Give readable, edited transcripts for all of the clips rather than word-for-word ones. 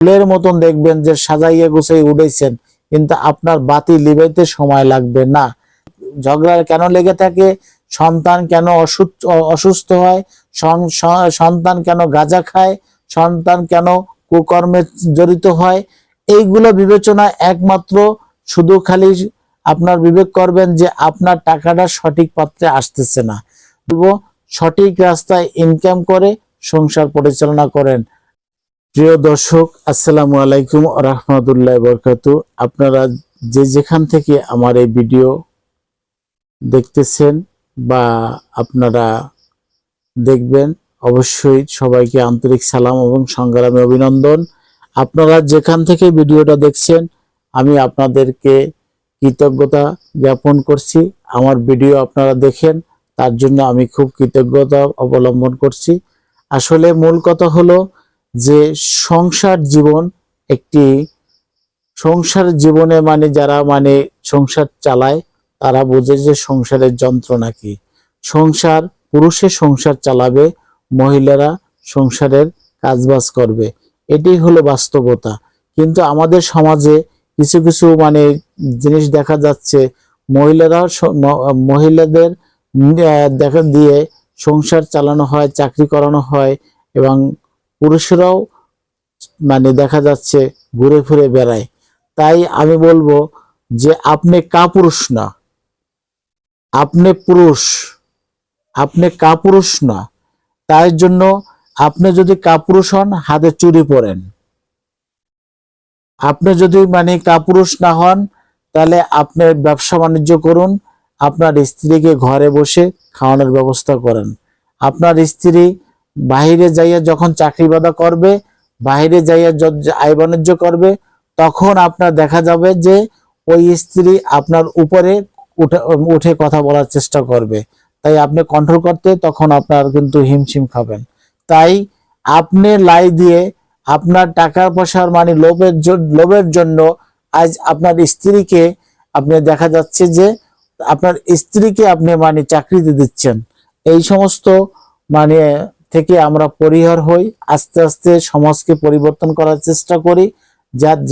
ফুলের মতন দেখবেন যে সাজাইয়া গুছাই উঠেছেন, কিন্তু আপনার বাতি লিবাইতে সময় লাগবে না। ঝগড়া কেন লেগে থাকে? সন্তান কেন অসুস্থ হয়? সন্তান কেন গাঁজা খায়? সন্তান কেন কুকর্মে জড়িত হয়? এইগুলো বিবেচনা একমাত্র শুধু খালি আপনার বিবেক করবেন যে আপনার টাকাটা সঠিক পাত্রে আসতেছে না। বলবো সঠিক রাস্তায় ইনকাম করে সংসার পরিচালনা করেন। প্রিয় দর্শক, আসসালামু আলাইকুম ওয়া রাহমাতুল্লাহি ওয়া বারাকাতুহু। আপনারা যে যেখান থেকে আমার এই ভিডিও দেখতেছেন বা আপনারা দেখবেন, অবশ্যই সবাইকে আন্তরিক সালাম এবং সংগ্রামী অভিনন্দন। আপনারা যেখান থেকে ভিডিওটা দেখছেন, আমি আপনাদেরকে কৃতজ্ঞতা জ্ঞাপন করছি। আমার ভিডিও আপনারা দেখেন, তার জন্য আমি খুব কৃতজ্ঞতা অবলম্বন করছি। আসলে মূল কথা হলো যে সংসার জীবন একটি সংসার জীবনে যারা সংসার চালায় তারা বোঝে যে সংসারের যন্ত্রণা কি। পুরুষে সংসার চালাবে, মহিলারা সংসারের কাজবাজ করবে, এটাই হলো বাস্তবতা। কিন্তু আমাদের সমাজে কিছু কিছু জিনিস দেখা যাচ্ছে, মহিলাদের দেখা দিয়ে সংসার চালানো হয়, চাকরি করানো হয়, এবং পুরুষরাও দেখা যাচ্ছে ঘুরে ফিরে বেড়ায়। তাই আমি বলবো যে আপনি কাপুরুষ না, আপনি পুরুষ, আপনি কাপুরুষ না। তাই জন্য আপনি যদি কাপুরুষ হন, হাতে চুড়ি পরেন। আপনি যদি কাপুরুষ না হন, তাহলে আপনি ব্যবসা বাণিজ্য করুন, আপনার স্ত্রীকে ঘরে বসে খাওয়ানোর ব্যবস্থা করেন। আপনার স্ত্রী বাহিরে যাইয়া যখন চাকরি বাদা করবে, বাহিরে যাইয়া আয় বাণিজ্য করবে, তখন আপনার দেখা যাবে যে ওই স্ত্রী আপনার উপরে উঠে কথা বলার চেষ্টা করবে। তাই আপনি কন্ট্রোল করতে তখন আপনার কিন্তু হিমশিম খাবেন। তাই আপনি লাই দিয়ে আপনার টাকা পয়সার লোভের জন্য আজ আপনার স্ত্রীকে আপনি দেখা যাচ্ছে যে আপনার স্ত্রীকে আপনি চাকরিতে দিচ্ছেন। এই সমস্ত থেকে আমরা পরিহার হই, আস্তে আস্তে সমাজকে পরিবর্তন করার চেষ্টা করি,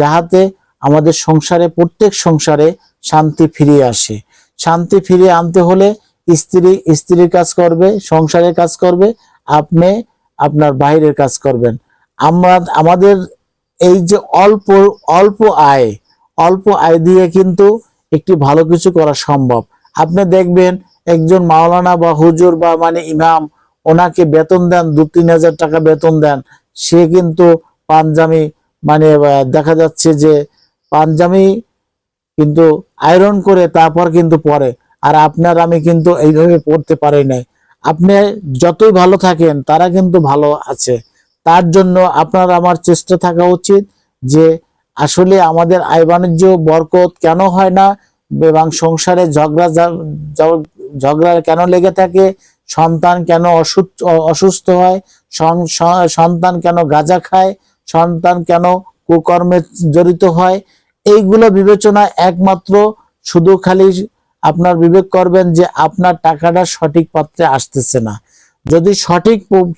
যাহাতে আমাদের সংসারে, প্রত্যেক সংসারে শান্তি ফিরিয়ে আসে। শান্তি ফিরিয়ে আনতে হলে স্ত্রীর কাজ করবে, সংসারের কাজ করবে, আপনি আপনার বাইরের কাজ করবেন। আমাদের এই যে অল্প আয় দিয়ে কিন্তু একটি ভালো কিছু করা সম্ভব। আপনি দেখবেন একজন মাওলানা বা হুজুর বা ইমাম, ওনাকে বেতন দেন 2-3 হাজার টাকা বেতন দেন, সে কিন্তু পাঞ্জাবি দেখা যাচ্ছে যে পাঞ্জাবি কিন্তু আয়রন করে তারপর কিন্তু পরে। আর আপনার আমি কিন্তু এইভাবে পড়তে পারি নাই। আপনি যতই ভালো থাকেন, তারা কিন্তু ভালো আছে। তার জন্য আপনার আমার চেষ্টা থাকা উচিত যে আসলে আমাদের আয় বাণিজ্য বরকত কেন হয় না, এবং সংসারে ঝগড়া কেন লেগে থাকে, সন্তান কেন অসুস্থ হয়, সন্তান কেন গাঁজা খায়, সন্তান কেন কুকর্মে জড়িত হয়, এইগুলো বিবেচনা একমাত্র শুধু খালি আপনার বিবেক করবেন যে আপনার টাকাটা সঠিক পাত্রে আসতেছে না। যদি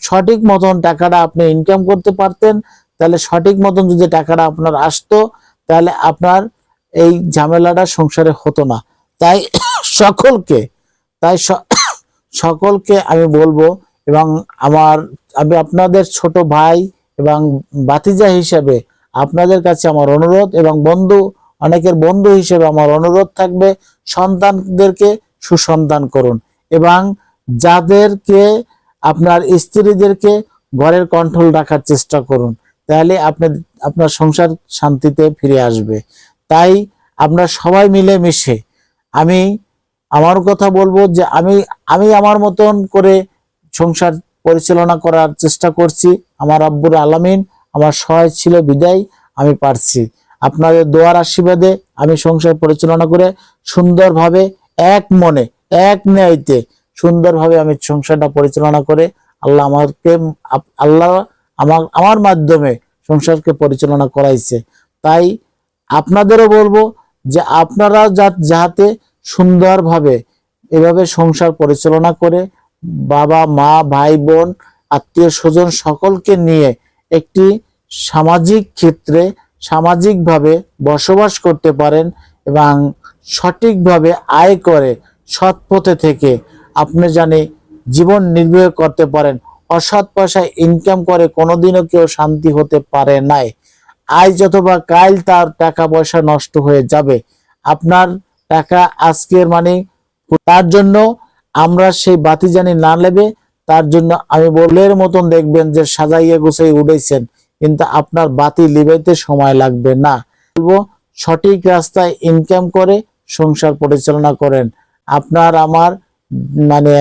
সঠিক মতন টাকাটা আপনি ইনকাম করতে পারতেন, তাহলে সঠিক মতন যদি টাকাটা আপনার আসতো, তাহলে আপনার এই ঝামেলাটা সংসারে হতো না। তাই সকলকে আমি বলবো, এবং আমি আপনাদের ছোট ভাই এবং ভাতিজা হিসেবে আপনাদের কাছে আমার অনুরোধ, এবং অনেকের বন্ধু হিসেবে আমার অনুরোধ থাকবে, সন্তানদেরকে সুসন্তান করুন, এবং যাদেরকে আপনার স্ত্রীদেরকে ঘরের কন্ট্রোল রাখার চেষ্টা করুন, তাহলে আপনার সংসার শান্তিতে ফিরে আসবে। তাই আমরা সবাই মিলে মিশে, আমি আমার কথা বলবো যে আমি আমার মতন করে সংসার পরিচালনা করার চেষ্টা করছি। আমার রব্বুল আলামিন আমার সহায় ছিল বিদায় আমি পারছি। আপনাদের দোয়ার আশীর্বাদে আমি সংসার পরিচালনা করে সুন্দরভাবে, এক মনে এক ন্যায়তে সুন্দরভাবে আমি সংসারটা পরিচালনা করে আল্লাহ আমার মাধ্যমে সংসারকে পরিচালনা করাইছে। তাই আপনাদেরও বলবো যে আপনারা যাতে সুন্দরভাবে এভাবে সংসার পরিচালনা করে বাবা মা ভাই বোন আত্মীয় স্বজন সকলকে নিয়ে একটি সামাজিক ক্ষেত্রে সামাজিকভাবে বসবাস করতে পারেন এবং সঠিকভাবে আয় করে সৎ পথে থেকে আপনি জানি জীবন নির্বাহ করতে পারেন। অসৎ পয়সা ইনকাম করে কোনোদিনও কেউ শান্তি হতে পারে নাই। আজ অথবা কাল তার টাকা পয়সা নষ্ট হয়ে যাবে। আপনার টাকা আজকের মানে, তার জন্য আমরা সেই বাতি জানি না লেবে, তার জন্য আমি বলের মতন দেখবেন যে সাজাইয়া গুছাই উঠেছেন, কিন্তু আপনার বাতি লিবাইতে সময় লাগবে না। বলবো সঠিক রাস্তায় ইনকাম করে সংসার পরিচালনা করেন। আপনার আমার মানে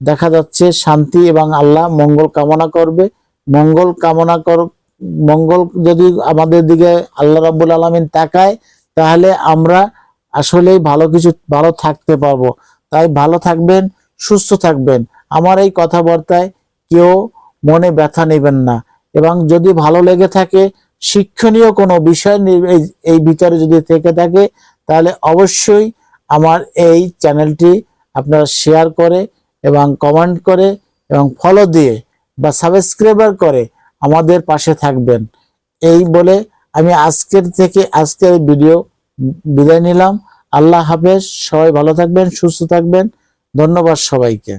দেখা যাচ্ছে শান্তি এবং আল্লাহ মঙ্গল কামনা করবে। মঙ্গল যদি আমাদের দিকে আল্লাহ রাব্বুল আলামিন তাকায়, তাহলে আমরা আসলেই ভালো থাকতে পারবো। তাই ভালো থাকবেন, সুস্থ থাকবেন। আমার এই কথাবার্তায় কেউ মনে ব্যথা নেবেন না, এবং যদি ভালো লেগে থাকে, শিক্ষণীয় কোনো বিষয় এই ভিতরে যদি থেকে থাকে, তাহলে অবশ্যই আমার এই চ্যানেলটি আপনারা শেয়ার করে এবং কমেন্ট করে এবং ফলো দিয়ে বা সাবস্ক্রাইবার করে আমাদের পাশে থাকবেন। এই বলে আমি আজকের ভিডিও বিদায় নিলাম। আল্লাহ হাফেজ। সবাই ভালো থাকবেন, সুস্থ থাকবেন। ধন্যবাদ সবাইকে।